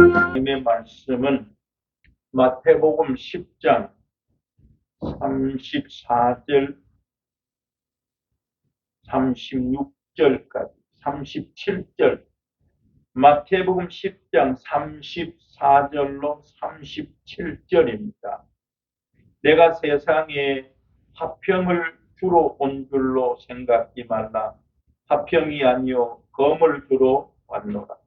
하나님의 말씀은 마태복음 10장 34절, 36절까지 37절, 마태복음 10장 34절로 37절입니다. 내가 세상에 화평을 주러 온 줄로 생각지 말라. 화평이 아니요 검을 주러 왔노라.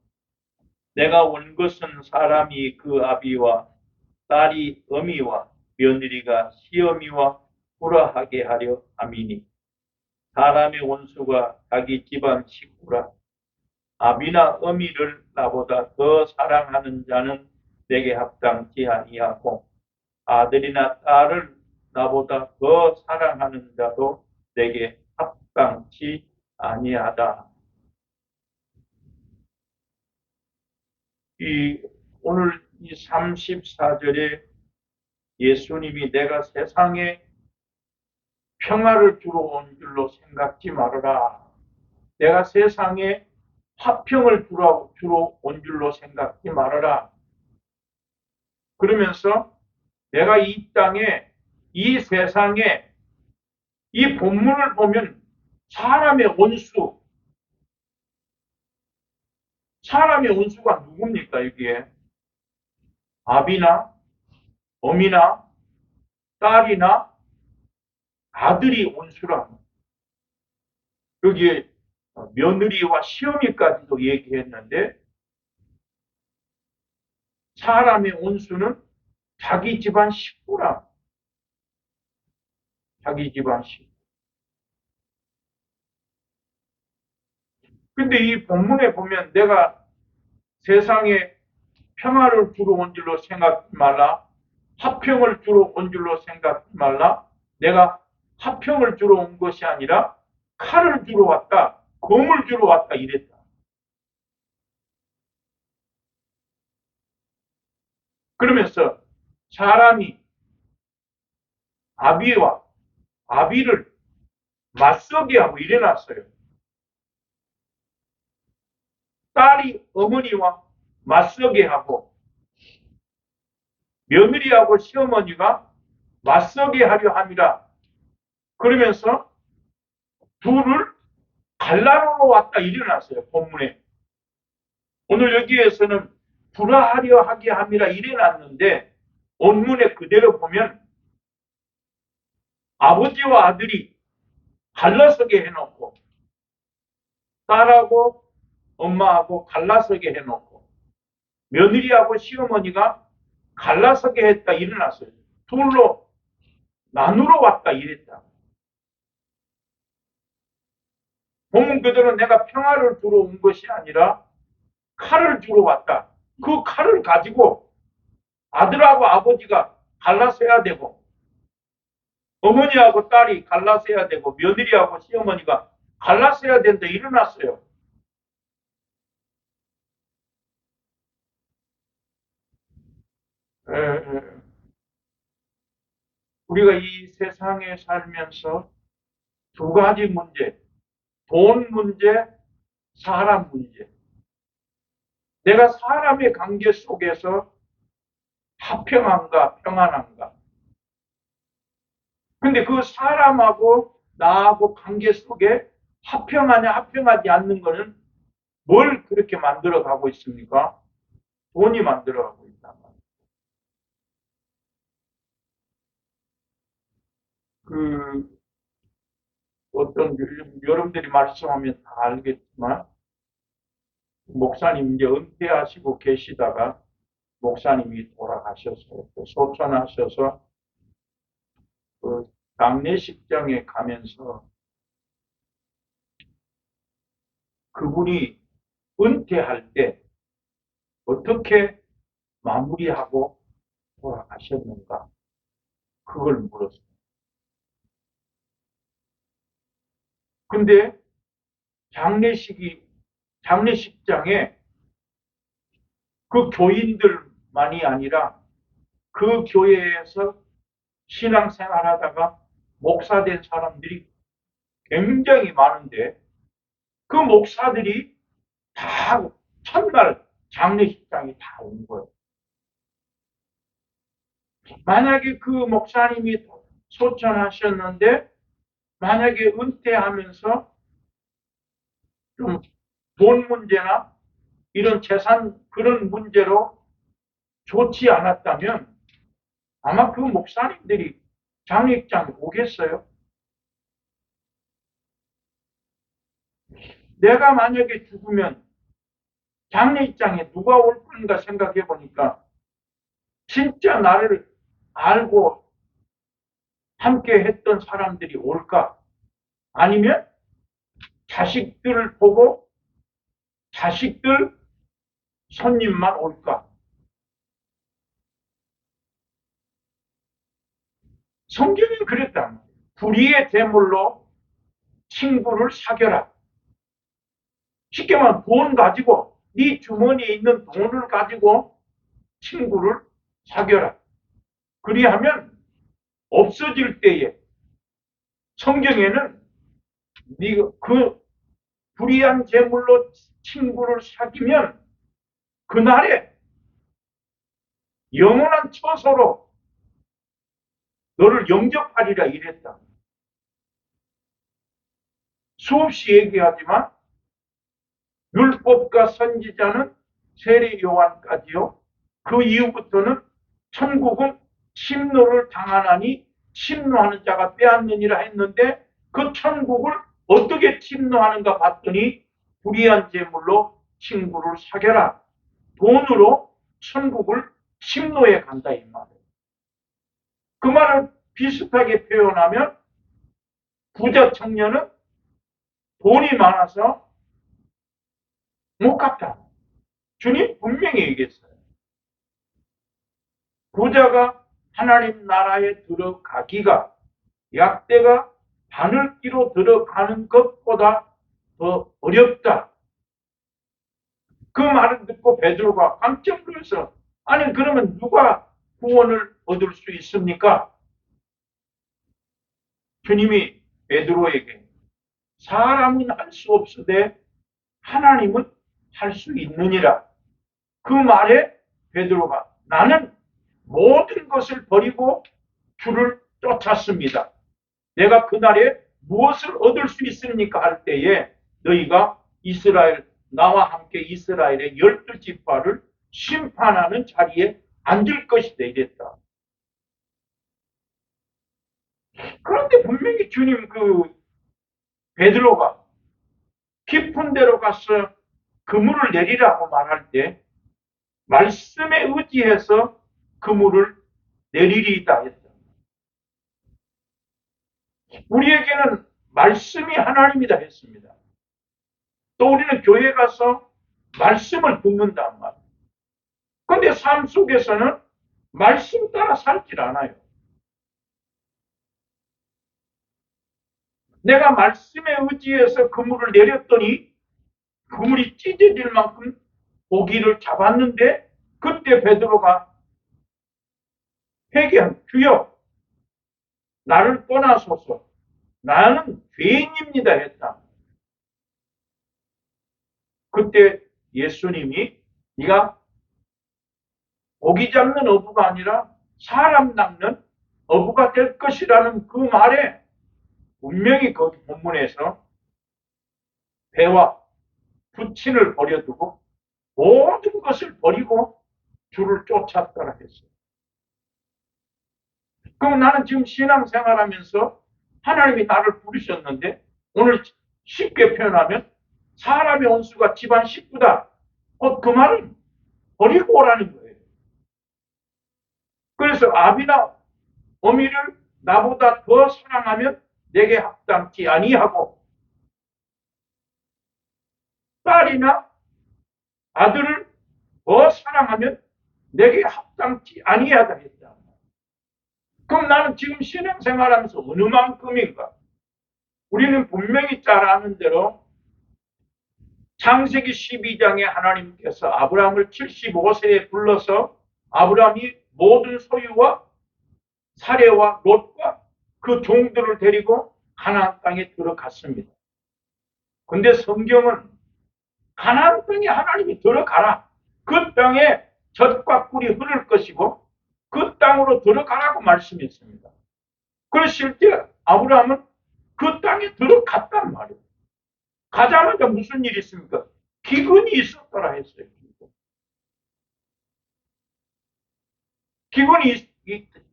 내가 온 것은 사람이 그 아비와 딸이 어미와 며느리가 시어미와 불화하게 하려 함이니 사람의 원수가 자기 집안 식구라. 아비나 어미를 나보다 더 사랑하는 자는 내게 합당치 아니하고 아들이나 딸을 나보다 더 사랑하는 자도 내게 합당치 아니하다. 오늘 이 34절에 예수님이 내가 세상에 평화를 주러 온 줄로 생각지 말아라. 내가 세상에 화평을 주러 온 줄로 생각지 말아라. 그러면서 내가 이 땅에, 이 세상에, 이 본문을 보면 사람의 원수가 누굽니까, 여기에? 아비나, 어미나, 딸이나, 아들이 원수라. 여기에 며느리와 시어미까지도 얘기했는데, 사람의 원수는 자기 집안 식구라. 자기 집안 식구. 근데 이 본문에 보면 내가 세상에 평화를 주러 온 줄로 생각하지 말라. 화평을 주러 온 줄로 생각하지 말라. 내가 화평을 주러 온 것이 아니라 칼을 주러 왔다. 검을 주러 왔다 이랬다. 그러면서 사람이 아비를 맞서게 하고 일어났어요. 딸이 어머니와 맞서게 하고 며느리하고 시어머니가 맞서게 하려 함이라. 그러면서 둘을 갈라놓으러 왔다 일어났어요. 본문에. 오늘 여기에서는 불화하려 하게 함이라 일어났는데 본문에 그대로 보면 아버지와 아들이 갈라서게 해놓고 딸하고 엄마하고 갈라서게 해놓고 며느리하고 시어머니가 갈라서게 했다 일어났어요. 둘로 나누러 왔다 이랬다. 본문 그대로 내가 평화를 주러 온 것이 아니라 칼을 주러 왔다. 그 칼을 가지고 아들하고 아버지가 갈라서야 되고 어머니하고 딸이 갈라서야 되고 며느리하고 시어머니가 갈라서야 된다 일어났어요. 우리가 이 세상에 살면서 두 가지 문제, 돈 문제, 사람 문제. 내가 사람의 관계 속에서 화평한가, 평안한가. 근데 그 사람하고 나하고 관계 속에 화평하냐, 화평하지 않는 것은 뭘 그렇게 만들어 가고 있습니까? 돈이 만들어 가고 있단 말이에요. 여러분들이 말씀하면 다 알겠지만, 목사님 이제 은퇴하시고 계시다가 목사님이 돌아가셨어요. 소천하셔서 그 장례식장에 가면서 그분이 은퇴할 때 어떻게 마무리하고 돌아가셨는가? 그걸 물었어요. 근데 장례식장에 그 교인들만이 아니라 그 교회에서 신앙생활 하다가 목사 된 사람들이 굉장히 많은데 그 목사들이 다 첫날 장례식장에 다 온 거예요. 만약에 그 목사님이 소천하셨는데 만약에 은퇴하면서 좀 돈 문제나 이런 재산 그런 문제로 좋지 않았다면 아마 그 목사님들이 장례식장에 오겠어요? 내가 만약에 죽으면 장례식장에 누가 올 건가 생각해 보니까 진짜 나를 알고 함께 했던 사람들이 올까? 아니면 자식들을 보고 자식들 손님만 올까? 성경은 그랬다. 불의의 대물로 친구를 사겨라. 쉽게 말하면 돈 가지고 네 주머니에 있는 돈을 가지고 친구를 사겨라. 그리하면 없어질 때에 성경에는 네가 그 불의한 재물로 친구를 사귀면 그날에 영원한 처소로 너를 영접하리라 이랬다. 수없이 얘기하지만 율법과 선지자는 세례 요한까지요. 그 이후부터는 천국은 침노를 당하나니 침노하는 자가 빼앗느니라 했는데 그 천국을 어떻게 침노하는가 봤더니 불의한 재물로 친구를 사겨라. 돈으로 천국을 침노해 간다 이 말이에요. 그 말을 비슷하게 표현하면 부자 청년은 돈이 많아서 못 갚다. 주님 분명히 얘기했어요. 부자가 하나님 나라에 들어가기가 약대가 바늘기로 들어가는 것보다 더 어렵다. 그 말을 듣고 베드로가 깜짝 놀라서 아니 그러면 누가 구원을 얻을 수 있습니까? 주님이 베드로에게 사람은 할 수 없으되 하나님은 할 수 있느니라. 그 말에 베드로가 나는 모든 것을 버리고 주를 쫓았습니다. 내가 그날에 무엇을 얻을 수 있습니까? 할 때에 너희가 이스라엘 나와 함께 이스라엘의 12지파를 심판하는 자리에 앉을 것이다 이랬다. 그런데 분명히 주님 그 베드로가 깊은 데로 가서 그물을 내리라고 말할 때 말씀에 의지해서 그물을 내리리이다 했다. 우리에게는 말씀이 하나님이다 했습니다. 또 우리는 교회 가서 말씀을 듣는단 말이에요. 그런데 삶 속에서는 말씀 따라 살질 않아요. 내가 말씀에 의지해서 그물을 내렸더니 그물이 찢어질 만큼 고기를 잡았는데 그때 베드로가 회개한 주여 나를 떠나소서 나는 죄인입니다 했다. 그때 예수님이 네가 고기 잡는 어부가 아니라 사람 낚는 어부가 될 것이라는 그 말에 분명히 그 본문에서 배와 부친을 버려두고 모든 것을 버리고 주를 쫓았더라 했어요. 그럼 나는 지금 신앙생활하면서 하나님이 나를 부르셨는데 오늘 쉽게 표현하면 사람의 원수가 집안 식구다. 그 말은 버리고 오라는 거예요. 그래서 아비나 어미를 나보다 더 사랑하면 내게 합당치 아니하고 딸이나 아들을 더 사랑하면 내게 합당치 아니하다 했다. 그럼 나는 지금 신앙생활하면서 어느 만큼인가? 우리는 분명히 잘 아는 대로 창세기 12장에 하나님께서 아브라함을 75세에 불러서 아브라함이 모든 소유와 사례와 롯과 그 종들을 데리고 가나안 땅에 들어갔습니다. 근데 성경은 가나안 땅에 하나님이 들어가라. 그 땅에 젖과 꿀이 흐를 것이고 그 땅으로 들어가라고 말씀했습니다. 그래서 실제 아브라함은 그 땅에 들어갔단 말이에요. 가자마자 무슨 일이 있습니까? 기근이 있었더라 했어요.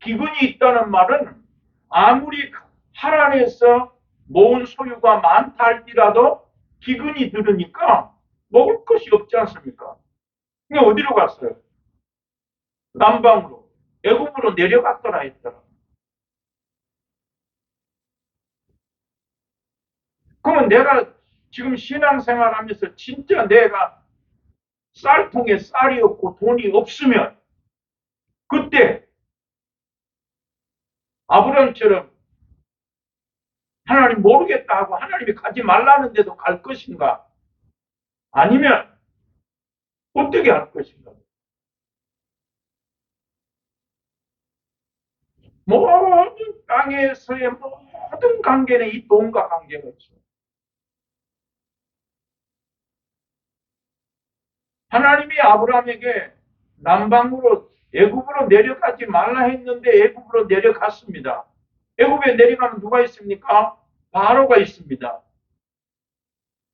기근이 있다는 말은 아무리 하란에서 모은 소유가 많다 할지라도 기근이 들으니까 먹을 것이 없지 않습니까? 그러니까 어디로 갔어요? 남방으로, 애굽으로 내려갔더라 했더라. 그러면 내가 지금 신앙생활 하면서 진짜 내가 쌀통에 쌀이 없고 돈이 없으면 그때 아브라함처럼 하나님 모르겠다 하고 하나님이 가지 말라는데도 갈 것인가? 아니면 어떻게 할 것인가? 모든 땅에서의 모든 관계는 이 돈과 관계가 있어요. 하나님이 아브라함에게 남방으로 애굽으로 내려가지 말라 했는데 애굽으로 내려갔습니다. 애굽에 내려가면 누가 있습니까? 바로가 있습니다.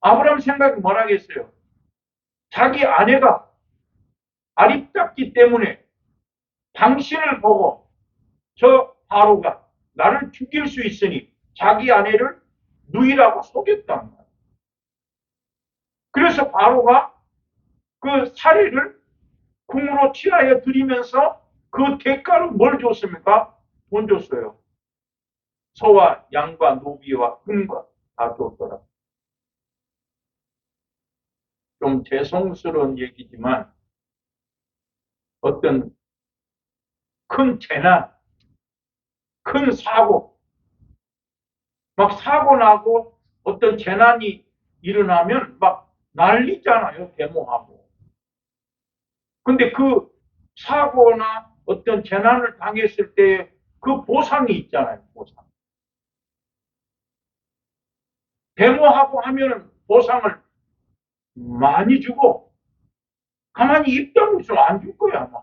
아브라함 생각이 뭐라겠어요? 자기 아내가 아립답기 때문에 당신을 보고 저 바로가 나를 죽일 수 있으니 자기 아내를 누이라고 속였단 말이에요. 그래서 바로가 그 사례를 궁으로 취하여 드리면서 그 대가로 뭘 줬습니까? 돈 줬어요. 소와 양과 노비와 금과 다 줬더라. 좀 죄송스러운 얘기지만 어떤 큰 재난, 큰 사고, 막 사고 나고 어떤 재난이 일어나면 막 난리잖아요. 데모하고. 근데 그 사고나 어떤 재난을 당했을 때 그 보상이 있잖아요. 보상. 데모하고 하면은 보상을 많이 주고 가만히 입다물고 있으면 안 줄 거야 아마.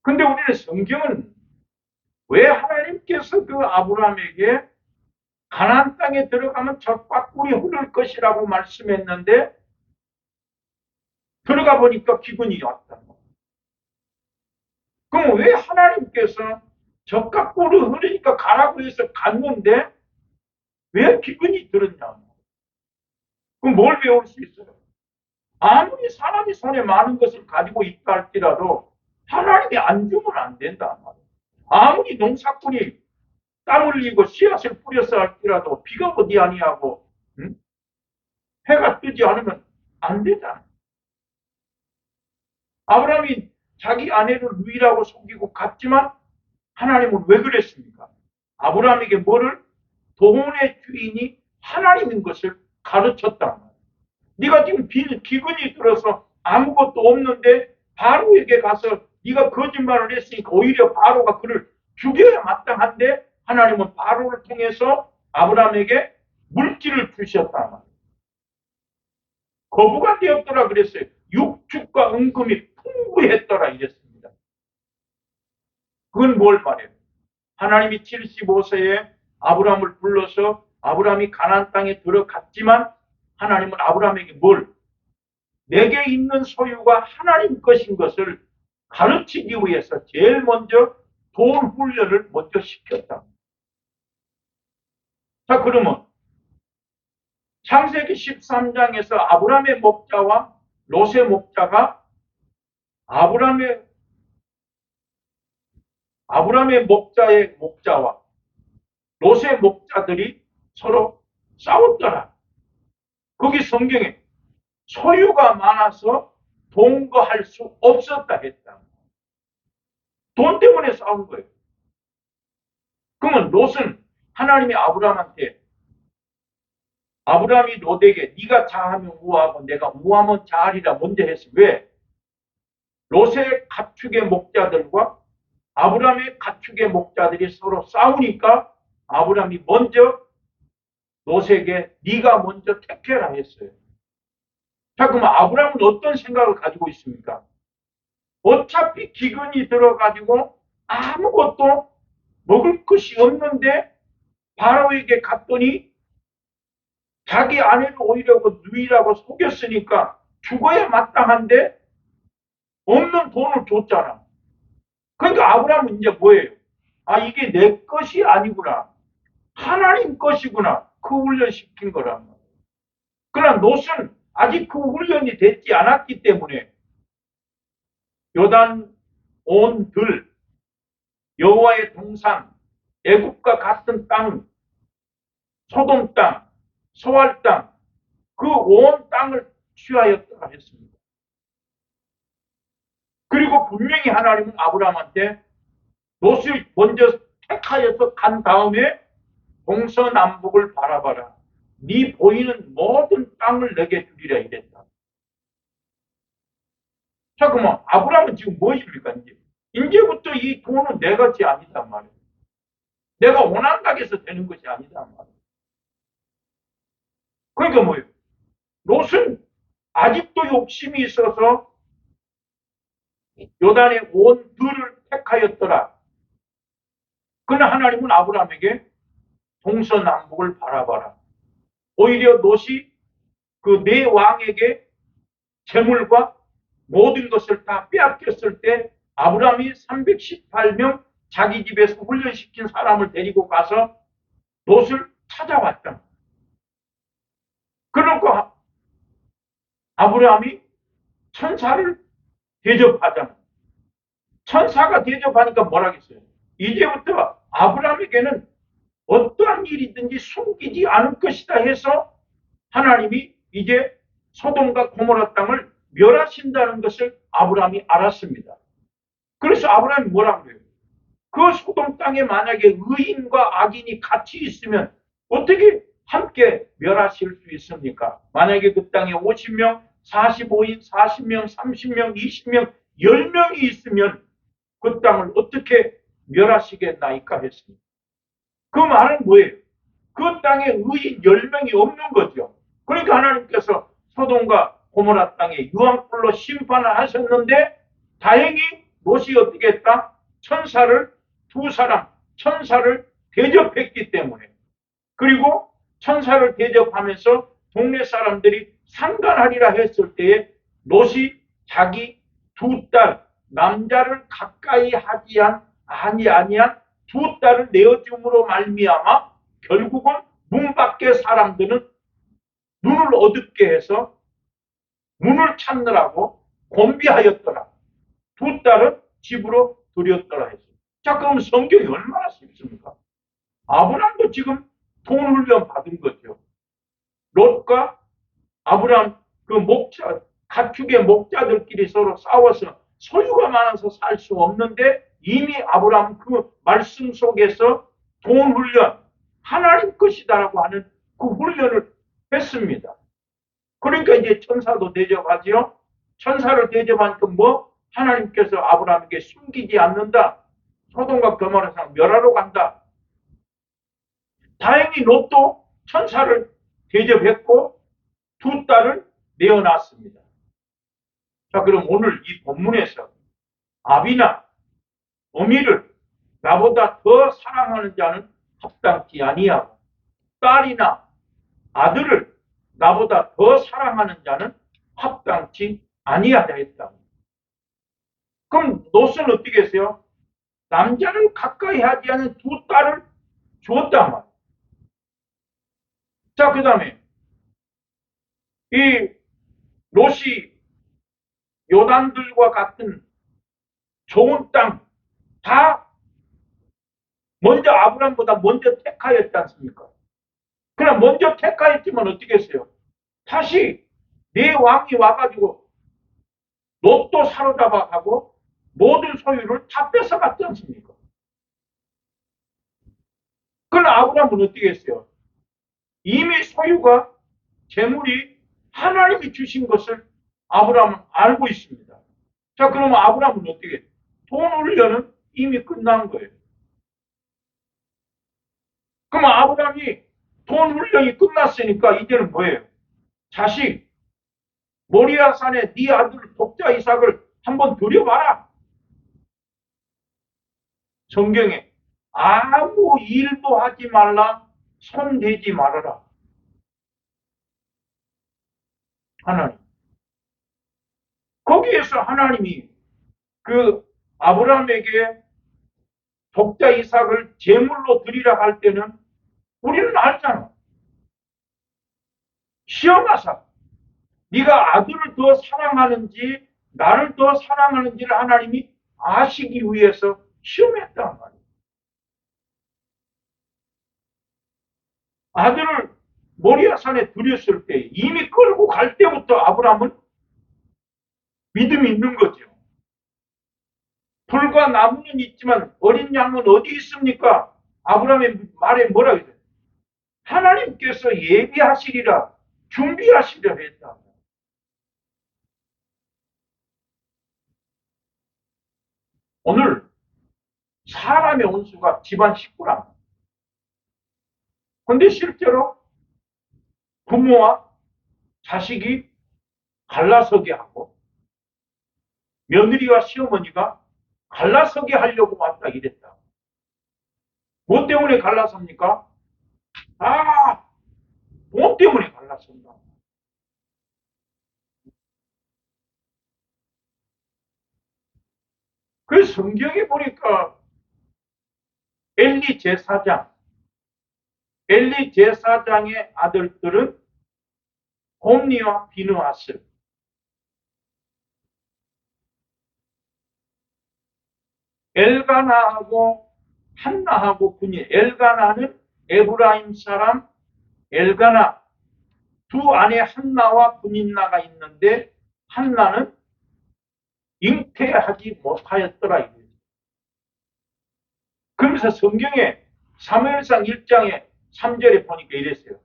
근데 우리는 성경은 왜 하나님께서 그 아브라함에게 가나안 땅에 들어가면 젖과 꿀이 흐를 것이라고 말씀했는데 들어가 보니까 기근이 왔다는 거예요. 그럼 왜 하나님께서 젖과 꿀이 흐르니까 가라고 해서 갔는데 왜 기근이 들었냐? 그럼 뭘 배울 수 있어요? 아무리 사람이 손에 많은 것을 가지고 있다 할지라도 하나님이 안 주면 안 된다. 아무리 농사꾼이 땀 흘리고 씨앗을 뿌려서 할지라도 비가 어디 아니하고 응? 해가 뜨지 않으면 안 되잖아. 아브라함이 자기 아내를 누이라고 속이고 갔지만 하나님은 왜 그랬습니까? 아브라함에게 뭐를? 돈의 주인이 하나님인 것을 가르쳤단 말이야. 네가 지금 기근이 들어서 아무것도 없는데 바로에게 가서 네가 거짓말을 했으니까 오히려 바로가 그를 죽여야 마땅한데 하나님은 바로를 통해서 아브라함에게 물질을 주셨단 말이에요. 거부가 되었더라 그랬어요. 육축과 은금이 풍부했더라 이랬습니다. 그건 뭘 말해요? 하나님이 75세에 아브라함을 불러서 아브라함이 가나안 땅에 들어갔지만 하나님은 아브라함에게 뭘? 내게 있는 소유가 하나님 것인 것을 가르치기 위해서 제일 먼저 돈 훈련을 먼저 시켰다. 자, 그러면 창세기 13장에서 아브라함의 목자와 롯의 목자가 아브라함의 목자의 목자와 롯의 목자들이 서로 싸웠더라. 거기 성경에 소유가 많아서 동거할 수 없었다 했다. 돈 때문에 싸운 거예요. 그러면 롯은 하나님이 아브라함이 롯에게 네가 자하면 우하고 내가 우하면 자하리라 먼저 했어. 왜? 롯의 가축의 목자들과 아브라함의 가축의 목자들이 서로 싸우니까 아브라함이 먼저 롯에게 네가 먼저 택해라 했어요. 자, 그럼 아브라함은 어떤 생각을 가지고 있습니까? 어차피 기근이 들어가지고 아무것도 먹을 것이 없는데 바로에게 갔더니 자기 아내를 오히려 그 누이라고 속였으니까 죽어야 마땅한데 없는 돈을 줬잖아. 그러니까 아브라함은 이제 뭐예요? 아, 이게 내 것이 아니구나. 하나님 것이구나. 그 훈련 시킨 거란 말이에요. 그러나 롯은 아직 그 훈련이 됐지 않았기 때문에 요단 온 들, 여호와의 동산, 애굽과 같은 땅, 소돔 땅, 소알 땅, 그 온 땅을 취하였다 했습니다. 그리고 분명히 하나님은 아브라함한테 롯을 먼저 택하여서 간 다음에 동서남북을 바라봐라. 네 보이는 모든 땅을 내게 주리라 이랬다. 자, 그러면 아브라함은 지금 무엇입니까? 이제부터 이 돈은 내 것이 아니단 말이에요. 내가 원한다고 해서 되는 것이 아니단 말이에요. 그러니까 뭐예요? 롯은 아직도 욕심이 있어서 요단의 온 들을 택하였더라. 그러나 하나님은 아브라함에게 동서남북을 바라봐라. 오히려 롯이 그 네 왕에게 재물과 모든 것을 다 빼앗겼을 때 아브라함이 318명 자기 집에서 훈련시킨 사람을 데리고 가서 롯을 찾아왔다. 그러고 아브라함이 천사를 대접하잖아. 천사가 대접하니까 뭐라겠어요? 이제부터 아브라함에게는 어떠한 일이든지 숨기지 않을 것이다 해서 하나님이 이제 소돔과 고모라 땅을 멸하신다는 것을 아브라함이 알았습니다. 그래서 아브라함이 뭐라고 그래요? 그 소돔 땅에 만약에 의인과 악인이 같이 있으면 어떻게 함께 멸하실 수 있습니까? 만약에 그 땅에 50명, 45인, 40명, 30명, 20명, 10명이 있으면 그 땅을 어떻게 멸하시겠나이까 했습니다. 그 말은 뭐예요? 그 땅에 의인 10명이 없는 거죠. 그러니까 하나님께서 소돔과 고모라 땅에 유황불로 심판을 하셨는데 다행히 롯이 어떻게 했다? 두 사람 천사를 대접했기 때문에 그리고 천사를 대접하면서 동네 사람들이 상관하리라 했을 때에 롯이 자기 두 딸 남자를 가까이 하지 아니한 두 딸을 내어줌으로 말미암아 결국은 문 밖의 사람들은 눈을 어둡게 해서 문을 찾느라고 곤비하였더라. 두 딸은 집으로 들였더라 했습니다. 자, 그럼 성경이 얼마나 쉽습니까? 아브라함도 지금 돈 훈련 받은 거죠. 롯과 아브라함 그 목자, 가축의 목자들끼리 서로 싸워서 소유가 많아서 살 수 없는데 이미 아브라함 그 말씀 속에서 돈 훈련, 하나님 것이다라고 하는 그 훈련을 했습니다. 그러니까 이제 천사도 대접하지요. 천사를 대접하니까 뭐 하나님께서 아브라함에게 숨기지 않는다. 소돔과 고모라를 멸하러 간다. 다행히 롯도 천사를 대접했고 두 딸을 내어놨습니다. 자, 그럼 오늘 이 본문에서 아비나 어미를 나보다 더 사랑하는 자는 합당치 아니하고 딸이나 아들을 나보다 더 사랑하는 자는 합당치 아니하다 했다. 그럼 롯은 어떻게 했어요? 남자를 가까이 하지 않은 두 딸을 주었단 말이에요. 자, 그 다음에 이 롯이 요단들과 같은 좋은 땅 다 먼저 아브라함보다 먼저 택하였지 않습니까? 그럼 먼저 택하였지만 어떻게 했어요? 다시 네 왕이 와가지고 롯도 사로잡아 가고 모든 소유를 다 뺏어갔지 않습니까? 그러나 아브라함은 어떻게 했어요? 이미 소유가 재물이 하나님이 주신 것을 아브라함은 알고 있습니다. 자, 그러면 아브라함은 어떻게 해요? 돈 훈련은 이미 끝난 거예요. 그럼 아브라함이 돈 훈련이 끝났으니까 이제는 뭐예요? 자식, 모리아산에 네 아들 독자 이삭을 한번 들여봐라. 성경에 아무 일도 하지 말라, 손대지 말아라. 하나님. 거기에서 하나님이 그 아브라함에게 독자 이삭을 제물로 드리라 할 때는 우리는 알잖아. 시험하사 네가 아들을 더 사랑하는지 나를 더 사랑하는지를 하나님이 아시기 위해서 시험했단 말이에요. 아들을 모리아산에 들였을 때 이미 끌고 갈 때부터 아브라함은 믿음이 있는 거죠. 불과 나무는 있지만 어린 양은 어디 있습니까? 아브라함의 말에 뭐라 그래요? 하나님께서 예비하시리라, 준비하시려 했다. 오늘 사람의 원수가 집안 식구라. 근데 실제로 부모와 자식이 갈라서게 하고 며느리와 시어머니가 갈라서게 하려고 왔다 이랬다. 뭐 때문에 갈라섭니까? 돈 때문에 갈라선다. 그 성경에 보니까 엘리 제사장의 아들들은 홈리와 비느하스. 엘가나하고 한나하고 분이, 엘가나는 에브라임 사람 엘가나, 두 아내 한나와 분인나가 있는데 한나는 잉태하지 못하였더라. 그러면서 성경에 사무엘상 1장에 3절에 보니까 이랬어요.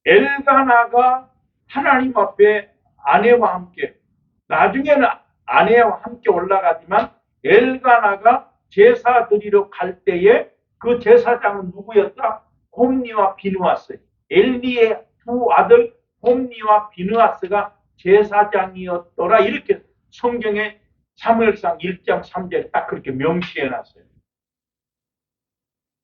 엘가나가 하나님 앞에 아내와 함께, 나중에는 아내와 함께 올라가지만 엘가나가 제사 드리러 갈 때에 그 제사장은 누구였다? 홈리와 비느하스. 엘리의 두 아들 홈리와 비느하스가 제사장이었더라. 이렇게 성경에 사무엘상 1장 3절에 딱 그렇게 명시해놨어요.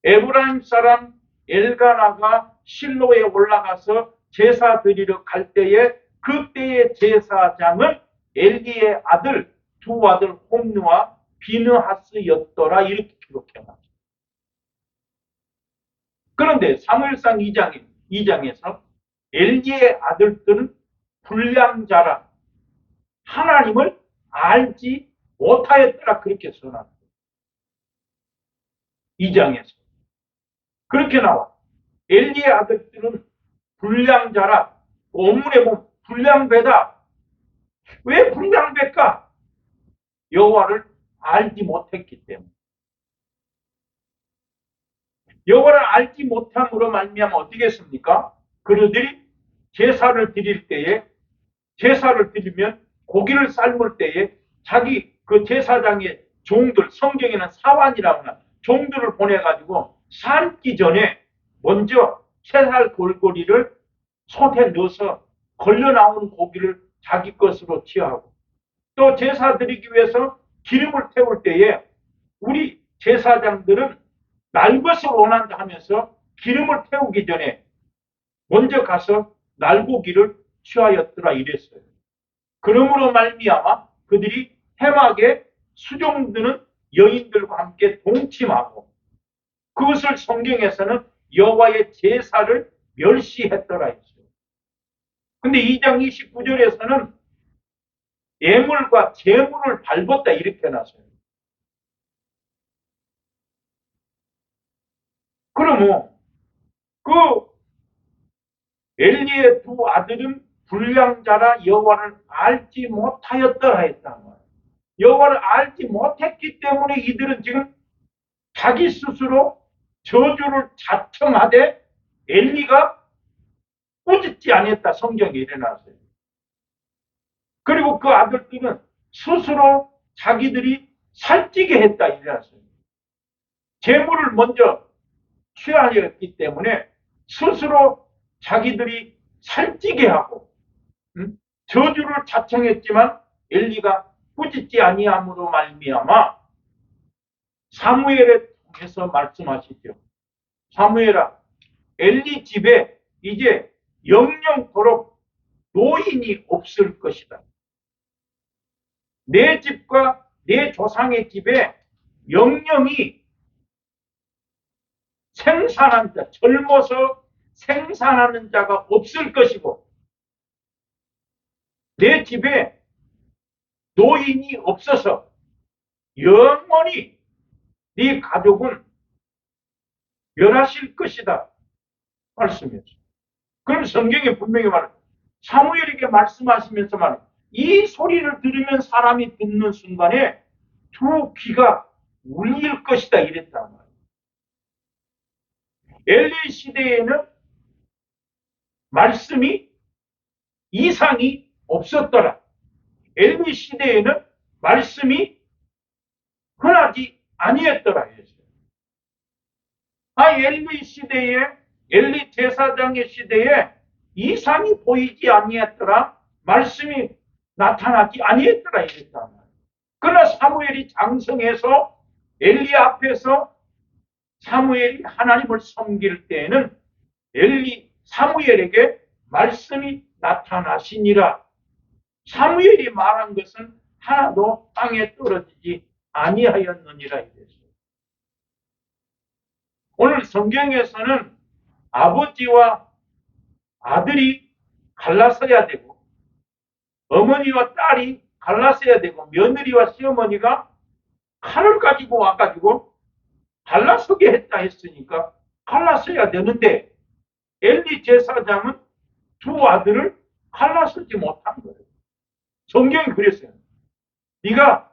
에브라임 사람 엘가나가 실로에 올라가서 제사 드리러 갈 때에 그때의 제사장은 엘리의 아들, 두 아들 홈리와 비느하스였더라. 이렇게 기록해놨어요. 그런데 사무엘상 2장에서 엘리의 아들들은 불량자라, 하나님을 알지 못하였더라. 그렇게 써놨어요. 2장에서. 그렇게 나와. 엘리의 아들들은 불량자라. 원문에 보면 불량배다. 왜 불량배일까? 여호와를 알지 못했기 때문에. 여호와를 알지 못함으로 말미암아 어떻겠습니까? 그들이 제사를 드리면 고기를 삶을 때에 자기 그 제사장의 종들, 성경에는 사환이라고 하나 종들을 보내가지고 삶기 전에 먼저 새살 골고리를 솥에 넣어서 걸려 나오는 고기를 자기 것으로 취하고, 또 제사 드리기 위해서 기름을 태울 때에 우리 제사장들은 날 것을 원한다 하면서 기름을 태우기 전에 먼저 가서 날고기를 취하였더라 이랬어요. 그러므로 말미암아 그들이 해막에 수종드는 여인들과 함께 동침하고 그것을 성경에서는 여호와의 제사를 멸시했더라 했어요. 근데 2장 29절에서는 예물과 제물을 밟았다 이렇게 해놨어요. 그러면 그 엘리의 두 아들은 불량자라 여호와를 알지 못하였더라 했단 말이에요. 여호와를 알지 못했기 때문에 이들은 지금 자기 스스로 저주를 자청하되 엘리가 꾸짖지 않았다. 성경에 일어났어요. 그리고 그 아들들은 스스로 자기들이 살찌게 했다. 일어났어요. 재물을 먼저 취하였기 때문에 스스로 자기들이 살찌게 하고 저주를 자청했지만 엘리가 꾸짖지 아니함으로 말미암아 사무엘에 통해서 말씀하시죠. 사무엘아, 엘리 집에 이제 영영토록 노인이 없을 것이다. 내 집과 내 조상의 집에 영영이 생산한 자, 젊어서 생산하는 자가 없을 것이고 내 집에 노인이 없어서 영원히 네 가족은 멸하실 것이다. 말씀이었어요. 그럼 성경에 분명히 말해요. 사무엘에게 말씀하시면서 말해요. 이 소리를 들으면 사람이 듣는 순간에 두 귀가 울릴 것이다. 이랬단 말이에요. 엘리 시대에는 말씀이 이상이 없었더라. 엘리 시대에는 말씀이 흔하지 아니했더라. 엘리 시대에 엘리 제사장의 시대에 이상이 보이지 아니했더라. 말씀이 나타나지 아니했더라. 이랬단 말이에요. 그러나 사무엘이 장성해서 엘리 앞에서 사무엘이 하나님을 섬길 때에는 사무엘에게 말씀이 나타나시니라. 사무엘이 말한 것은 하나도 땅에 떨어지지 아니하였느니라. 이랬어요. 오늘 성경에서는 아버지와 아들이 갈라서야 되고 어머니와 딸이 갈라서야 되고 며느리와 시어머니가 칼을 가지고 와가지고 갈라서게 했다 했으니까 갈라서야 되는데 엘리 제사장은 두 아들을 갈라서지 못한 거예요. 성경이 그랬어요. 네가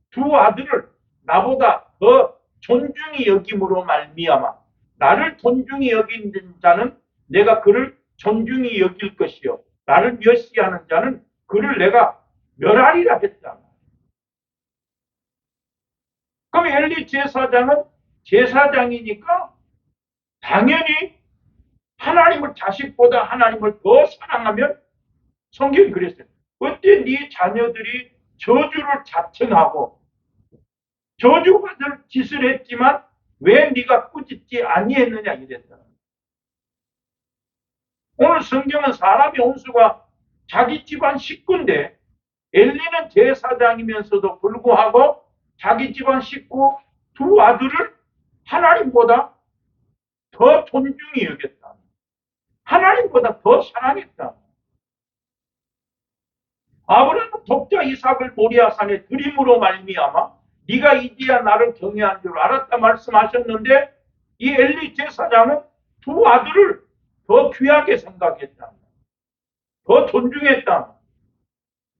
두 아들을 나보다 더 존중히 여김으로 말미암아 나를 존중히 여기는 자는 내가 그를 존중히 여길 것이요 나를 멸시하는 자는 그를 내가 멸하리라 했다. 그럼 엘리 제사장은 제사장이니까 당연히 하나님을 자식보다 하나님을 더 사랑하면 성경이 그랬어요. 어때 네 자녀들이 저주를 자청하고 저주받을 짓을 했지만 왜 네가 꾸짖지 아니했느냐 이랬다. 오늘 성경은 사람의 온수가 자기 집안 식구인데 엘리는 제사장이면서도 불구하고 자기 집안 식구 두 아들을 하나님보다 더 존중히 여겼다. 하나님보다 더 사랑했다. 아브라함은 독자 이삭을 모리아산에 드림으로 말미암아 네가 이제야 나를 경외한 줄 알았다 말씀하셨는데 이 엘리 제사장은 두 아들을 더 귀하게 생각했다. 더 존중했다.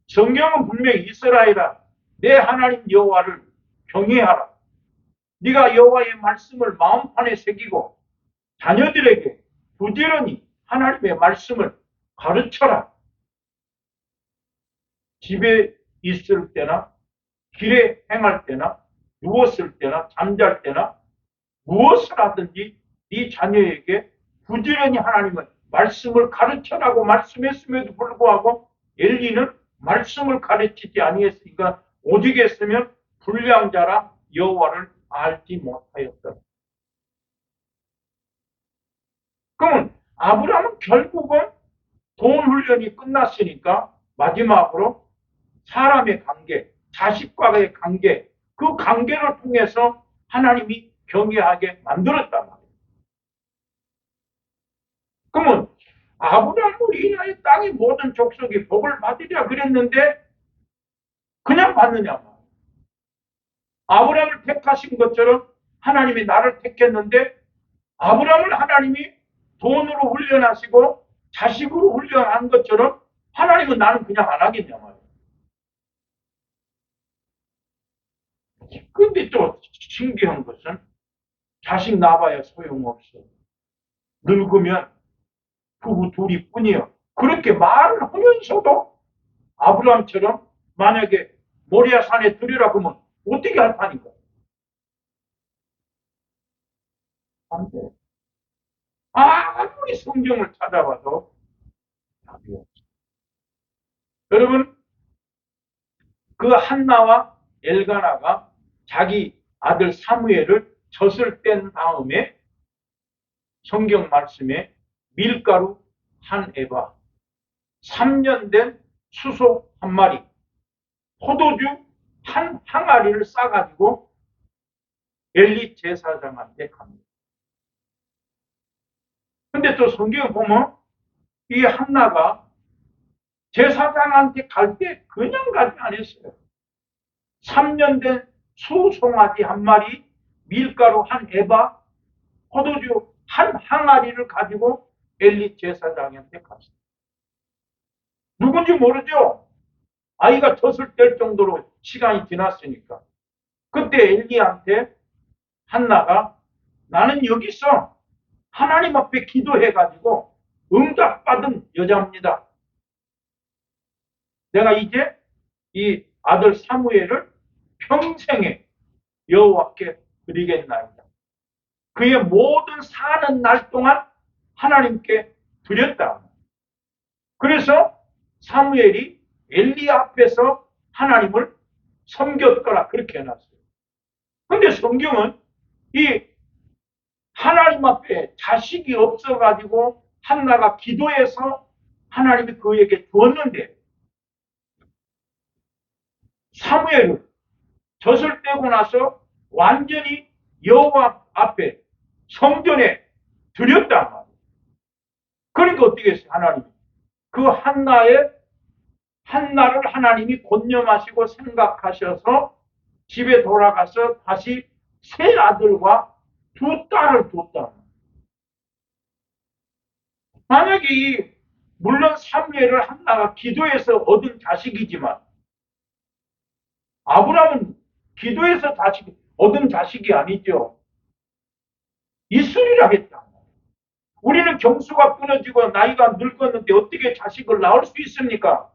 성경은 분명히 이스라엘아 내 하나님 여호와를 경외하라. 네가 여호와의 말씀을 마음판에 새기고 자녀들에게 부지런히 하나님의 말씀을 가르쳐라. 집에 있을 때나 길에 행할 때나 누웠을 때나 잠잘 때나 무엇을 하든지 네 자녀에게 부지런히 하나님의 말씀을 가르쳐라고 말씀했음에도 불구하고 엘리는 말씀을 가르치지 아니했으니까 오직 했으면 불량자라 여호와를 알지 못하였다. 그러면 아브라함은 결국은 돈 훈련이 끝났으니까 마지막으로 사람의 관계, 자식과의 관계, 그 관계를 통해서 하나님이 경외하게 만들었단 말이에요. 그러면 아브라함을 인하여 땅의 모든 족속이 복을 받으랴 그랬는데 그냥 받느냐 말이에요. 아브라함을 택하신 것처럼 하나님이 나를 택했는데 아브라함을 하나님이 돈으로 훈련하시고 자식으로 훈련한 것처럼 하나님은 나는 그냥 안 하겠냐 말이에요. 근데 또 신기한 것은 자식 낳아봐야 소용없어. 늙으면 부부 둘이 뿐이요. 그렇게 말을 하면서도 아브라함처럼 만약에 모리아 산에 들으라고 하면 어떻게 할 판인가? 안 돼. 아무리 성경을 찾아봐도 답이 없어. 여러분, 그 한나와 엘가나가 자기 아들 사무엘을 젖을 뗀 다음에 성경 말씀에 밀가루 한 에바, 3년 된 수소 한 마리, 포도주 한 항아리를 싸가지고 엘리 제사장한테 갑니다. 근데 또 성경에 보면 이 한나가 제사장한테 갈 때 그냥 가지 않았어요. 3년 된 수송아지 한 마리, 밀가루 한 에바, 포도주 한 항아리를 가지고 엘리 제사장한테 갔어요. 누군지 모르죠? 아이가 젖을 뗄 정도로 시간이 지났으니까. 그때 엘리한테 한나가 나는 여기 있어. 하나님 앞에 기도해가지고 응답받은 여자입니다. 내가 이제 이 아들 사무엘을 평생에 여호와께 드리겠나이다. 그의 모든 사는 날 동안 하나님께 드렸다. 그래서 사무엘이 엘리 앞에서 하나님을 섬겼더라 그렇게 해놨어요. 근데 성경은 이 하나님 앞에 자식이 없어가지고 한나가 기도해서 하나님이 그에게 주었는데 사무엘을 젖을 떼고 나서 완전히 여호와 앞에 성전에 드렸단 말이에요. 그러니까 어떻게 했어요? 하나님이 그 한나를 하나님이 권념하시고 생각하셔서 집에 돌아가서 다시 세 아들과 두 딸을 뒀다. 만약에 물론 사무엘을 한나가 기도해서 얻은 자식이지만 아브라함은 기도해서 얻은 자식이 아니죠. 이슬이라 했다. 우리는 경수가 끊어지고 나이가 늙었는데 어떻게 자식을 낳을 수 있습니까?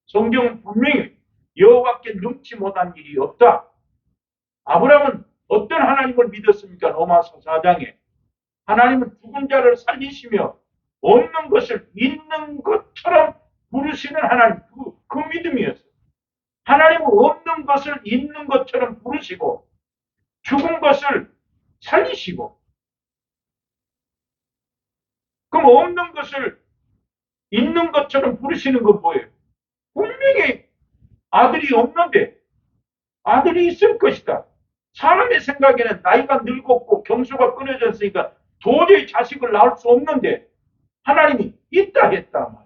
성경은 분명히 여호와께 능치 못한 일이 없다. 아브라함은 어떤 하나님을 믿었습니까? 로마서 4장에 하나님은 죽은 자를 살리시며 없는 것을 있는 것처럼 부르시는 하나님, 그 믿음이었어요. 하나님은 없는 것을 있는 것처럼 부르시고 죽은 것을 살리시고 그럼 없는 것을 있는 것처럼 부르시는 건 뭐예요? 분명히 아들이 없는데 아들이 있을 것이다. 사람의 생각에는 나이가 늙었고 경수가 끊어졌으니까 도저히 자식을 낳을 수 없는데 하나님이 있다 했다.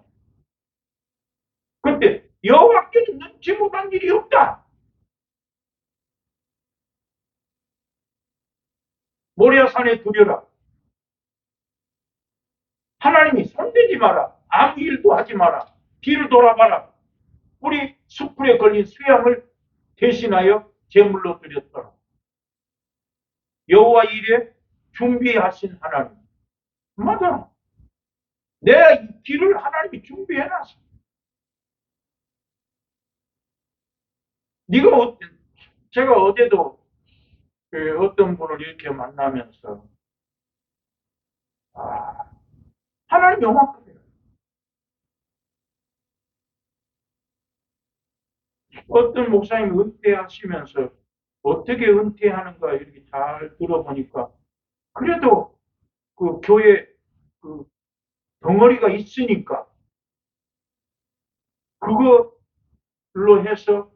그런데 여호와께는 능치 못한 일이 없다. 모리아산에 두려라. 하나님이 손대지 마라. 아무 일도 하지 마라. 뒤를 돌아봐라. 우리 숯불에 걸린 수양을 대신하여 제물로 드렸더라. 여호와 일에 준비하신 하나님. 맞아. 내가 이 길을 하나님이 준비해놨어. 제가 어제도 어떤 분을 이렇게 만나면서 하나님 영화급이에요. 어떤 목사님 은퇴하시면서 어떻게 은퇴하는가 이렇게 잘 들어보니까 그래도 그 교회 그 덩어리가 있으니까 그걸로 해서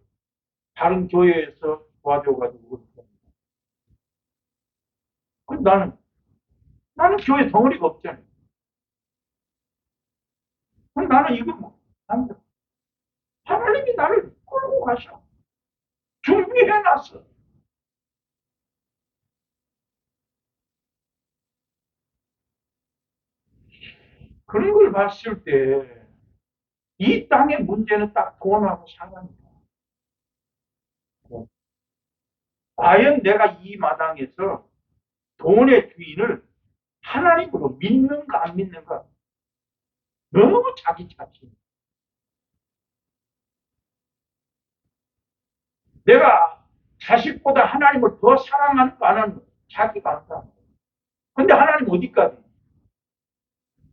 다른 교회에서 도와줘가지고 나는 교회 덩어리가 없잖아요. 나는 이거 뭐 하나님이 나를 끌고 가셔. 준비해놨어. 그런 걸 봤을 때 이 땅의 문제는 딱 돈하고 상관이야. 과연 내가 이 마당에서 돈의 주인을 하나님으로 믿는가 안 믿는가? 너무 자기 자신. 내가 자식보다 하나님을 더 사랑하는 거 안 하는 거 자기가 안다. 근데 하나님 어디까지?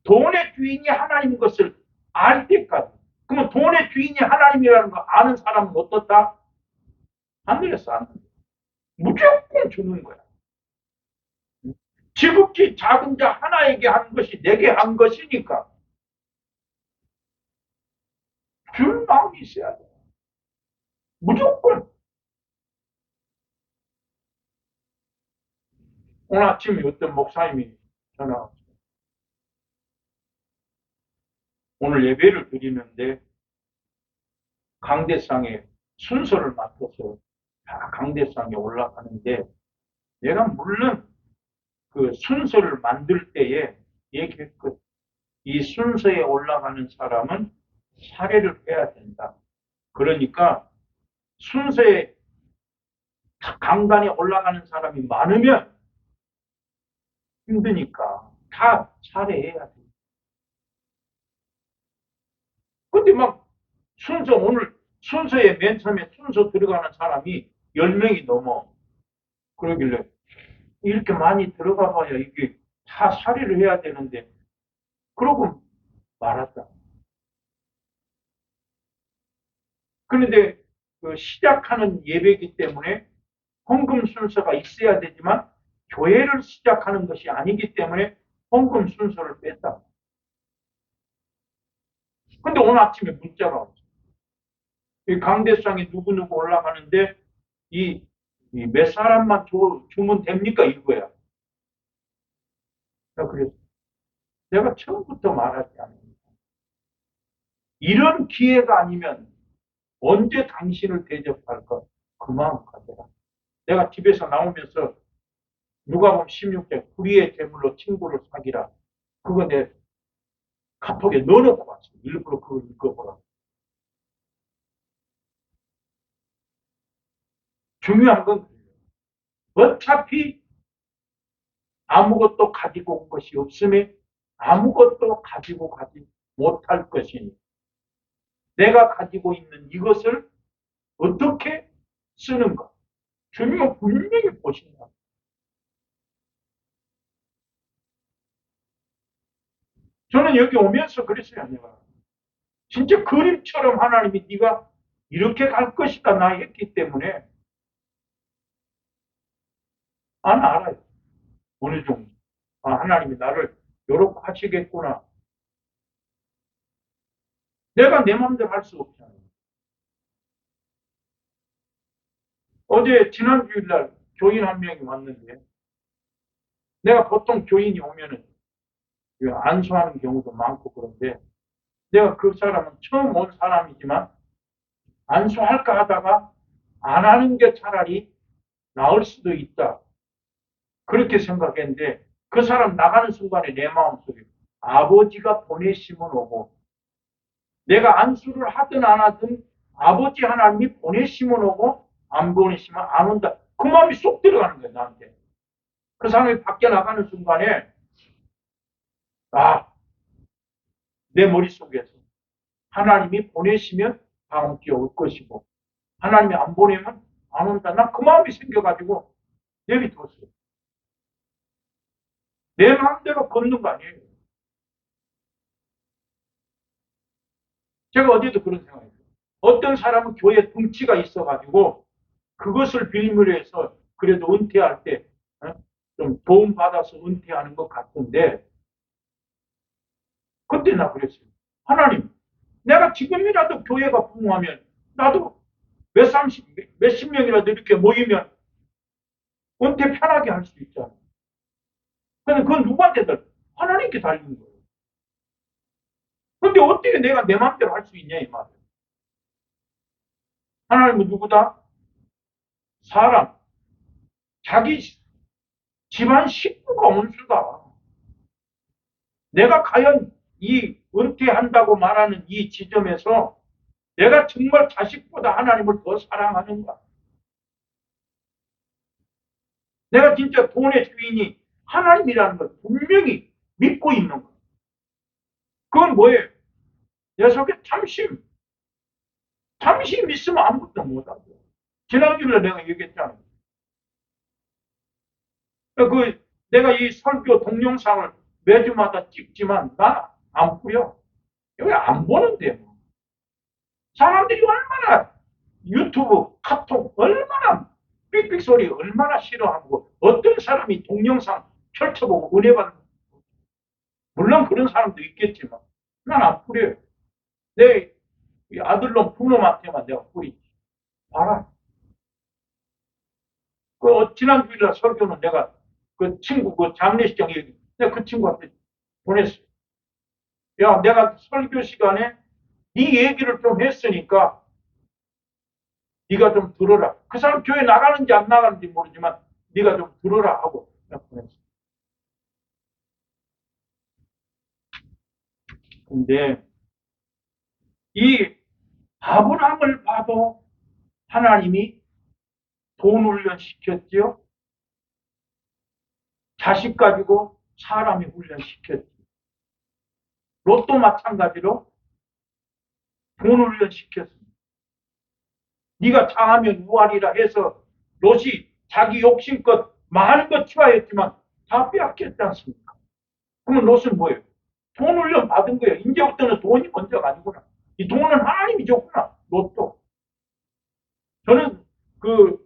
돈의 주인이 하나님인 것을 알 때까지. 그러면 돈의 주인이 하나님이라는 거 아는 사람은 어떻다? 하늘에서 안 돼. 무조건 주는 거야. 지극히 작은 자 하나에게 한 것이 내게 한 것이니까 줄 마음이 있어야 돼. 무조건. 오늘 아침에 어떤 목사님이 전화 왔어요. 오늘 예배를 드리는데 강대상에 순서를 맡아서 다 강대상에 올라가는데 내가 물론 그 순서를 만들 때에 얘기했거든. 이 순서에 올라가는 사람은 사례를 해야 된다. 그러니까 순서에 강단에 올라가는 사람이 많으면 힘드니까 다 사례해야 돼. 근데 막 순서 오늘 순서에 맨 처음에 순서 들어가는 사람이 10명이 넘어. 그러길래 이렇게 많이 들어가 봐야 이게 다 사례를 해야 되는데 그러고 말았다. 그런데 그 시작하는 예배이기 때문에 헌금 순서가 있어야 되지만 교회를 시작하는 것이 아니기 때문에 헌금 순서를 뺐다. 근데 오늘 아침에 문자가 왔어. 이 강대상에 누구누구 올라가는데 이 몇 사람만 주면 됩니까? 이거야. 그래서 내가 처음부터 말하지 않습니다. 이런 기회가 아니면 언제 당신을 대접할까? 그 마음 가져라. 내가 집에서 나오면서 누가복음 16장 불의의 제물로 친구를 사귀라. 그거 내 카톡에 넣어놓고 왔어. 일부러 그걸 읽어보라. 중요한 건 어차피 아무것도 가지고 온 것이 없음에 아무것도 가지고 가지 못할 것이니 내가 가지고 있는 이것을 어떻게 쓰는가? 주님은 분명히 보신다. 저는 여기 오면서 그랬어요. 내가. 진짜 그림처럼 하나님이 네가 이렇게 갈 것이다 나 했기 때문에 나는 알아요. 어느 정도. 아, 하나님이 나를 요렇게 하시겠구나. 내가 내 마음대로 할 수 없잖아요. 어제 지난 주일날 교인 한 명이 왔는데 내가 보통 교인이 오면은 안수하는 경우도 많고 그런데 내가 그 사람은 처음 온 사람이지만 안수할까 하다가 안 하는 게 차라리 나을 수도 있다. 그렇게 생각했는데 그 사람 나가는 순간에 내 마음속에 아버지가 보내시면 오고 내가 안수를 하든 안 하든 아버지 하나님이 보내시면 오고 안 보내시면 안 온다. 그 마음이 쏙 들어가는 거야 나한테. 그 사람이 밖에 나가는 순간에 아, 내 머릿속에서 하나님이 보내시면 다음 주에 올 것이고 하나님이 안 보내면 안 온다. 난 그 마음이 생겨가지고 내비뒀어요. 내 마음대로 걷는 거 아니에요. 제가 어디에도 그런 생각이에요. 어떤 사람은 교회 등치가 있어가지고 그것을 빌미로 해서 그래도 은퇴할 때 좀 도움받아서 은퇴하는 것 같은데 그때 나 그랬어요. 하나님, 내가 지금이라도 교회가 부흥하면 나도 몇십 명이라도 이렇게 모이면 은퇴 편하게 할 수 있잖아. 근데 그건 누구한테 하나님께 달린 거예요. 근데 어떻게 내가 내 마음대로 할 수 있냐 이 말이에요. 하나님은 누구다? 사람, 자기 집안 식구가 온수다. 내가 과연 이 은퇴한다고 말하는 이 지점에서 내가 정말 자식보다 하나님을 더 사랑하는가? 내가 진짜 돈의 주인이 하나님이라는 걸 분명히 믿고 있는 거. 그건 뭐예요? 내 속에 탐심. 탐심 있으면 아무것도 못하고. 지난주에 내가 얘기했잖아요. 그 내가 이 설교 동영상을 매주마다 찍지만 난 안 보여. 왜 안 보는데 뭐. 사람들이 얼마나 유튜브, 카톡 얼마나 삑삑 소리 얼마나 싫어하고 어떤 사람이 동영상 펼쳐보고 은혜 받는 물론 그런 사람도 있겠지만 난 안 뿌려요. 내 아들놈 부놈한테만 내가 뿌리지. 봐라. 지난 주일날 설교는 내가 그 친구 그 장례식장 얘기 내가 그 친구한테 보냈어요. 야, 내가 설교 시간에 네 얘기를 좀 했으니까 네가 좀 들어라. 그 사람 교회 나가는지 안 나가는지 모르지만 네가 좀 들어라 하고 내가 보냈어요. 근데 이 아브라함을 봐도 하나님이 돈 훈련시켰지요. 자식 가지고 사람이 훈련시켰지. 롯도 마찬가지로 돈 훈련시켰습니다. 네가 장하면 우하리라 해서 롯이 자기 욕심껏 많은 것 취하였지만 다 빼앗겼지 않습니까? 그러면 롯은 뭐예요? 돈 훈련 받은 거예요. 이제부터는 돈이 먼저가 아니구나. 이 돈은 하나님이 줬구나. 롯도. 저는 그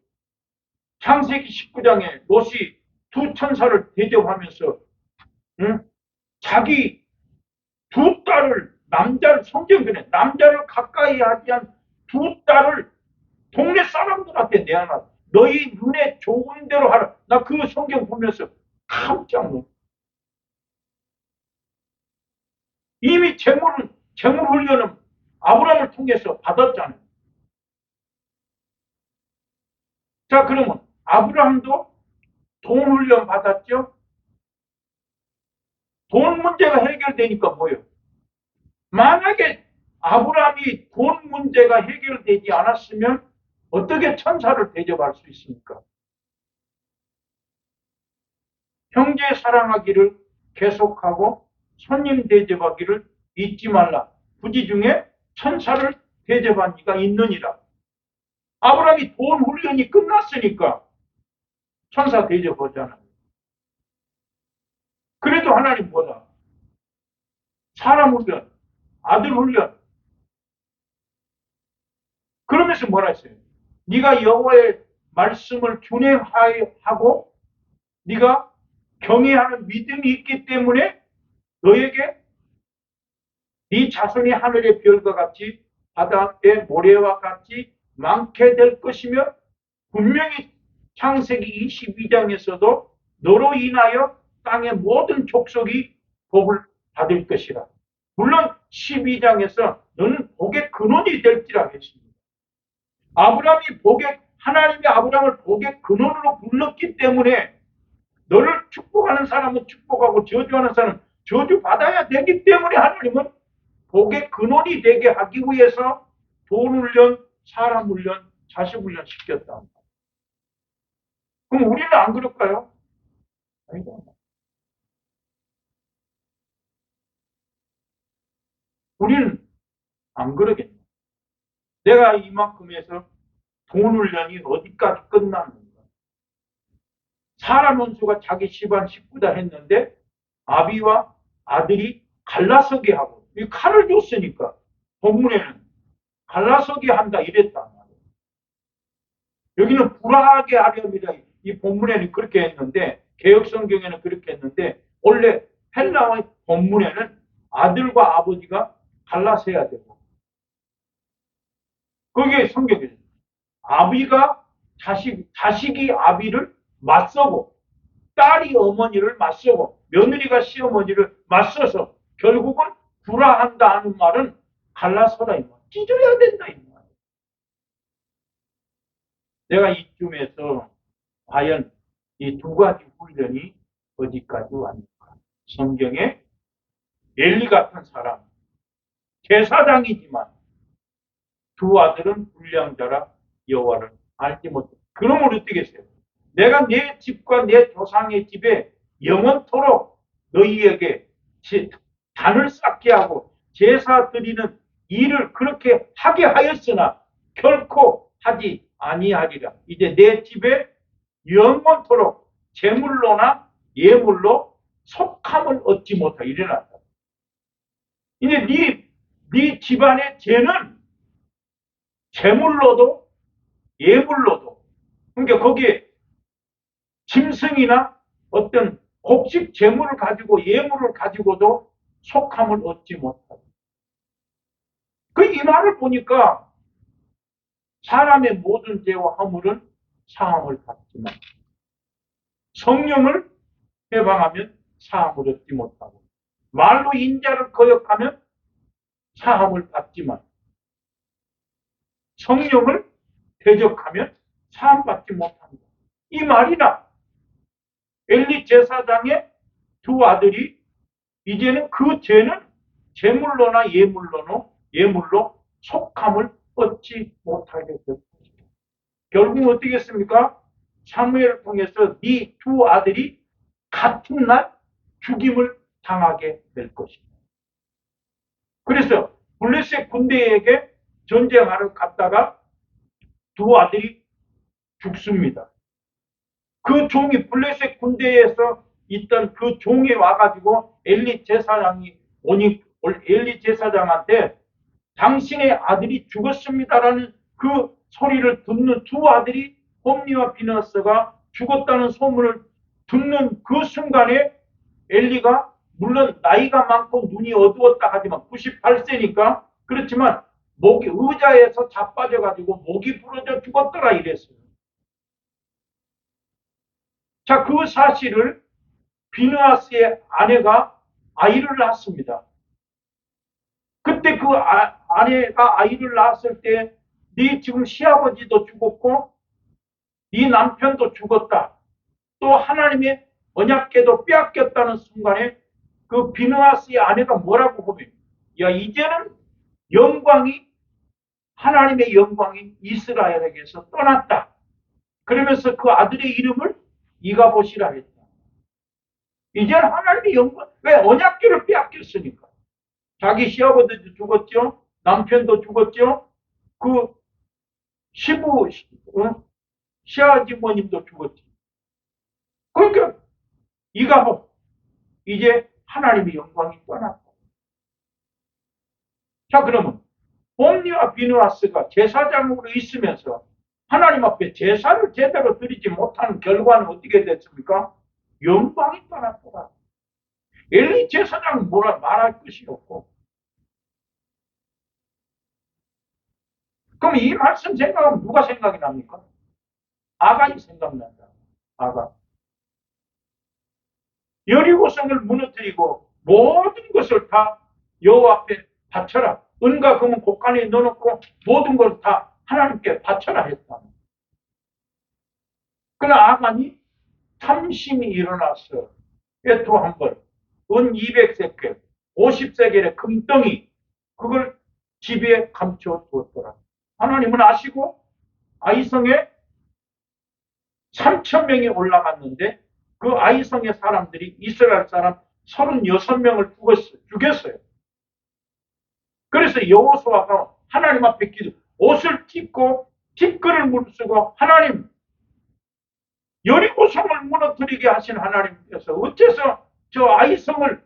창세기 19장에 롯이 두 천사를 대접하면서 응? 자기 두 딸을 남자를 성경전에 남자를 가까이 하지 않은 두 딸을 동네 사람들한테 내어놔. 너희 눈에 좋은 대로 하라. 나 그 성경 보면서 깜짝 놀랐어. 이미 재물 훈련은 아브라함을 통해서 받았잖아요. 자, 그러면 아브라함도 돈 훈련 받았죠? 돈 문제가 해결되니까 뭐예요? 만약에 아브라함이 돈 문제가 해결되지 않았으면 어떻게 천사를 대접할 수 있습니까? 형제 사랑하기를 계속하고 손님 대접하기를 잊지 말라. 부지 중에 천사를 대접한 이가 있느니라. 아브라함이 돈 훈련이 끝났으니까 천사 대접하잖아요. 그래도 하나님 뭐다? 사람 훈련, 아들 훈련. 그러면서 뭐라 했어요? 네가 여호와의 말씀을 준행하고 네가 경외하는 믿음이 있기 때문에 너에게 네 자손이 하늘의 별과 같이 바다의 모래와 같이 많게 될 것이며 분명히 창세기 22장에서도 너로 인하여 땅의 모든 족속이 복을 받을 것이라. 물론 12장에서 너는 복의 근원이 될지라 했습니다. 하나님이 아브라함을 복의 근원으로 불렀기 때문에 너를 축복하는 사람은 축복하고 저주하는 사람은 저주받아야 되기 때문에 하나님은 복의 근원이 되게 하기 위해서 돈 훈련, 사람 훈련, 자식 훈련 시켰다. 그럼 우리는 안 그럴까요? 아니다. 우리는 안 그러겠네. 내가 이만큼 해서 돈 훈련이 어디까지 끝났는가? 사람 원수가 자기 집안 식구다 했는데 아비와 아들이 갈라서게 하고 이 칼을 줬으니까 본문에는 갈라서게 한다 이랬단 말이에요. 여기는 불화하게 하려니라 이 본문에는 그렇게 했는데 개혁성경에는 그렇게 했는데 원래 헬라어의 본문에는 아들과 아버지가 갈라서야 되고 그게 성경이에요. 아비가 자식이 아비를 맞서고 딸이 어머니를 맞서고 며느리가 시어머니를 맞서서 결국은 불화한다 하는 말은 갈라서라 이 말. 찢어야 된다 이 말. 내가 이쯤에서 과연 이 두 가지 훈련이 어디까지 왔는가? 성경에 엘리 같은 사람 제사장이지만 두 아들은 불량자라 여호와를 알지 못해. 그러면 어떻게 했어요? 내가 내 집과 내 조상의 집에 영원토록 너희에게 단을 쌓게 하고 제사 드리는 일을 그렇게 하게 하였으나 결코 하지 아니하리라. 이제 내 집에 영원토록 제물로나 예물로 속함을 얻지 못하고 일어났다. 이제 네 집안의 죄는 재물로도 예물로도, 그러니까 거기에 짐승이나 어떤 곡식 재물을 가지고 예물을 가지고도 속함을 얻지 못하고, 이 말을 보니까 사람의 모든 죄와 허물은 사함을 받지만 성령을 해방하면 사함을 얻지 못하고, 말로 인자를 거역하면 사함을 받지만 성령을 대적하면 사함받지 못한다. 이 말이나 엘리 제사장의 두 아들이 이제는 그 죄는 제물로나 예물로 속함을 얻지 못하게 됐습니다. 결국 어떻게 했습니까? 사무엘을 통해서 이 두 아들이 같은 날 죽임을 당하게 될 것입니다. 그래서 블레셋 군대에게 전쟁하러 갔다가 두 아들이 죽습니다. 그 종이 블레셋 군대에서 있던 그 종이 와가지고 엘리 제사장한테 당신의 아들이 죽었습니다라는 그 소리를 듣는 두 아들이 홈리와 비너스가 죽었다는 소문을 듣는 그 순간에 엘리가 물론 나이가 많고 눈이 어두웠다 하지만 98세니까 그렇지만 목이 의자에서 자빠져가지고 목이 부러져 죽었더라 이랬어요. 자, 그 사실을 비느하스의 아내가 아이를 낳았습니다. 그때 그 아내가 아이를 낳았을 때 네 지금 시아버지도 죽었고 네 남편도 죽었다. 또 하나님의 언약궤도 빼앗겼다는 순간에 그 비느하스의 아내가 뭐라고 보면, 야, 이제는 하나님의 영광이 이스라엘에게서 떠났다. 그러면서 그 아들의 이름을 이가봇이라 했다. 이제는 하나님의 영광, 왜 언약궤를 빼앗겼으니까. 자기 시아버지도 죽었죠. 남편도 죽었죠. 그 시아지모님도 죽었죠. 그러니까 이가봇, 이제 하나님의 영광이 떠났다. 자, 그러면 홈리와 비느하스가 제사장으로 있으면서 하나님 앞에 제사를 제대로 드리지 못하는 결과는 어떻게 됐습니까? 영광이 떠났더라. 엘리 제사장은 뭐라 말할 것이 없고. 그럼 이 말씀 생각하면 누가 생각이 납니까? 아간이 생각난다. 아간. 여리고성을 무너뜨리고 모든 것을 다 여호와 앞에 바쳐라. 은과 금은 곳간에 넣어놓고 모든 걸 다 하나님께 바쳐라 했다. 그러나 아간이 탐심이 일어났어. 배투 한 벌, 은 200세겔, 50세겔의 금덩이, 그걸 집에 감춰 두었더라. 하나님은 아시고 아이성에 3,000명이 올라갔는데 그 아이성의 사람들이 이스라엘 사람 36명을 죽였어요. 그래서 여호수아가 하나님 앞에 옷을 찢고 티끌을 물쓰고 하나님, 여리고성을 무너뜨리게 하신 하나님께서 어째서 저 아이성을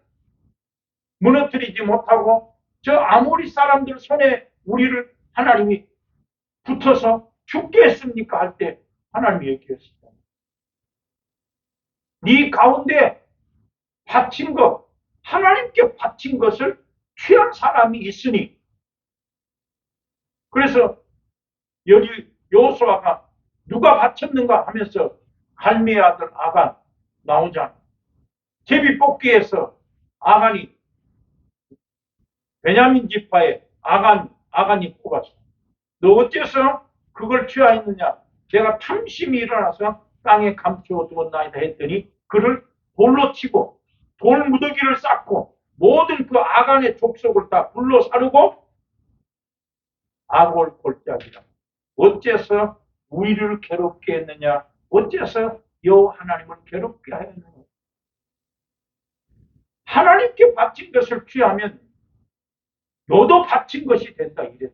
무너뜨리지 못하고 저 아모리 사람들 손에 우리를 하나님이 붙어서 죽게 했습니까? 할 때 하나님이 얘기했습니다. 네 가운데 바친 것, 하나님께 바친 것을 취한 사람이 있으니, 그래서 여기 여호수아가 누가 바쳤는가 하면서 갈미의 아들 아간 나오잖아. 제비뽑기에서 아간이 베냐민 지파에 아간이 뽑았어. 너 어째서 그걸 취하였느냐? 내가 탐심이 일어나서 땅에 감추어 두었나이다 했더니 그를 돌로 치고 돌무더기를 쌓고 모든 그 아간의 족속을 다 불로 사르고 악을 골짜기라. 어째서 우리를 괴롭게 했느냐? 어째서 여호와 하나님을 괴롭게 하였느냐? 하나님께 바친 것을 취하면 너도 바친 것이 된다 이래.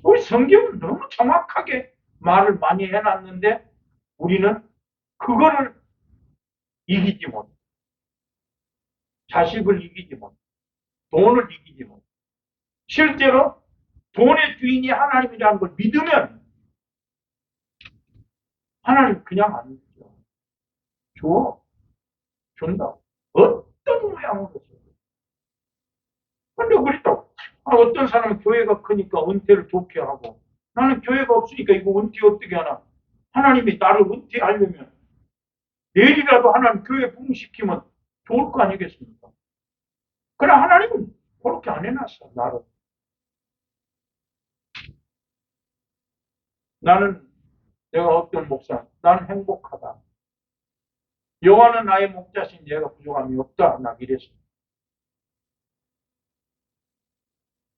우리 성경은 너무 정확하게 말을 많이 해놨는데 우리는 그거를 이기지 못. 자식을 이기지 못. 돈을 이기지 못. 실제로 돈의 주인이 하나님이라는 걸 믿으면 하나님 그냥 안 줘. 줘. 준다. 어떤 모양으로. 근데 그랬다고. 어떤 사람은 교회가 크니까 은퇴를 좋게 하고 나는 교회가 없으니까 이거 은퇴 어떻게 하나. 하나님이 나를 은퇴하려면 내일이라도 하나님 교회 부흥시키면 좋을 거 아니겠습니까? 그러나 하나님은 그렇게 안 해놨어. 나는 내가 어떤 목사, 나는 행복하다. 여호와는 나의 목자신 내가 부족함이 없다. 나 이랬어.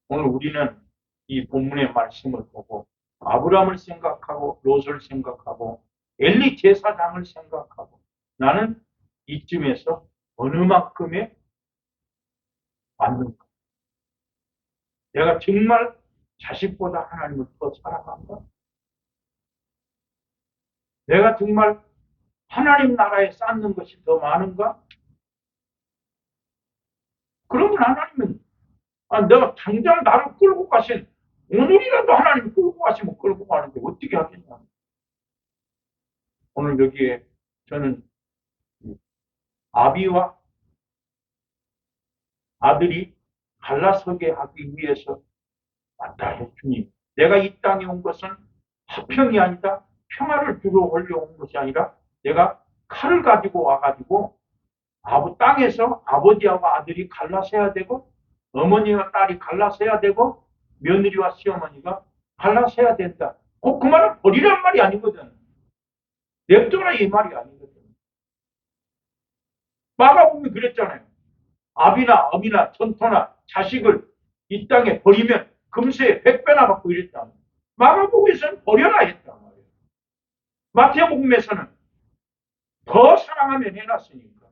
오늘 우리는 이 본문의 말씀을 보고 아브라함을 생각하고 롯을 생각하고 엘리 제사장을 생각하고 나는 이쯤에서 어느 만큼의 맞는가? 내가 정말 자식보다 하나님을 더 사랑한가? 내가 정말 하나님 나라에 쌓는 것이 더 많은가? 그러면 하나님은 내가 당장 나를 끌고 가신 오늘이라도 하나님 끌고 가시면 끌고 가는데 어떻게 하겠냐? 오늘 여기에 저는 아비와 아들이 갈라서게 하기 위해서 왔다. 주님, 내가 이 땅에 온 것은 화평이 아니다. 평화를 주러 올려온 것이 아니라 내가 칼을 가지고 와가지고 땅에서 아버지하고 아들이 갈라서야 되고 어머니와 딸이 갈라서야 되고 며느리와 시어머니가 갈라서야 된다. 그 말은 버리란 말이 아니거든. 냅둬라 이 말이 아니거든. 마가복음이 그랬잖아요. 아비나 어미나 전토나 자식을 이 땅에 버리면 금세 100배나 받고 이랬다. 마가복음에서는 버려라 했단 말이에요. 마태복음에서는 더 사랑하면 해놨으니까.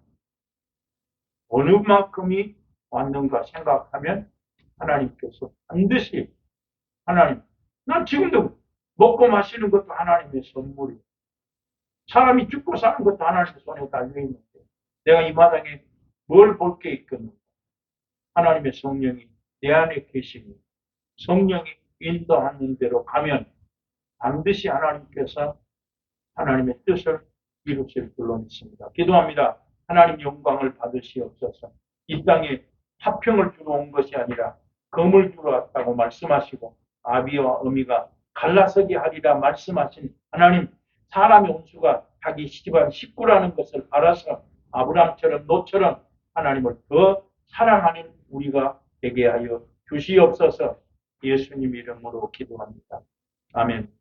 어느 만큼이 왔는가 생각하면 하나님께서 반드시 난 지금도 먹고 마시는 것도 하나님의 선물이에요. 사람이 죽고 사는 것도 하나님의 손에 달려있는데 내가 이 마당에 뭘 볼 게 있겠는가? 하나님의 성령이 내 안에 계시니 성령이 인도하는 대로 가면 반드시 하나님께서 하나님의 뜻을 이루실 줄로 믿습니다. 기도합니다. 하나님 영광을 받으시옵소서. 이 땅에 화평을 주러 온 것이 아니라 검을 주러 왔다고 말씀하시고 아비와 어미가 갈라서게 하리라 말씀하신 하나님, 사람의 온수가 자기 집안 식구라는 것을 알아서 아브라함처럼 롯처럼 하나님을 더 사랑하는 우리가 되게 하여 주시옵소서. 예수님 이름으로 기도합니다. 아멘.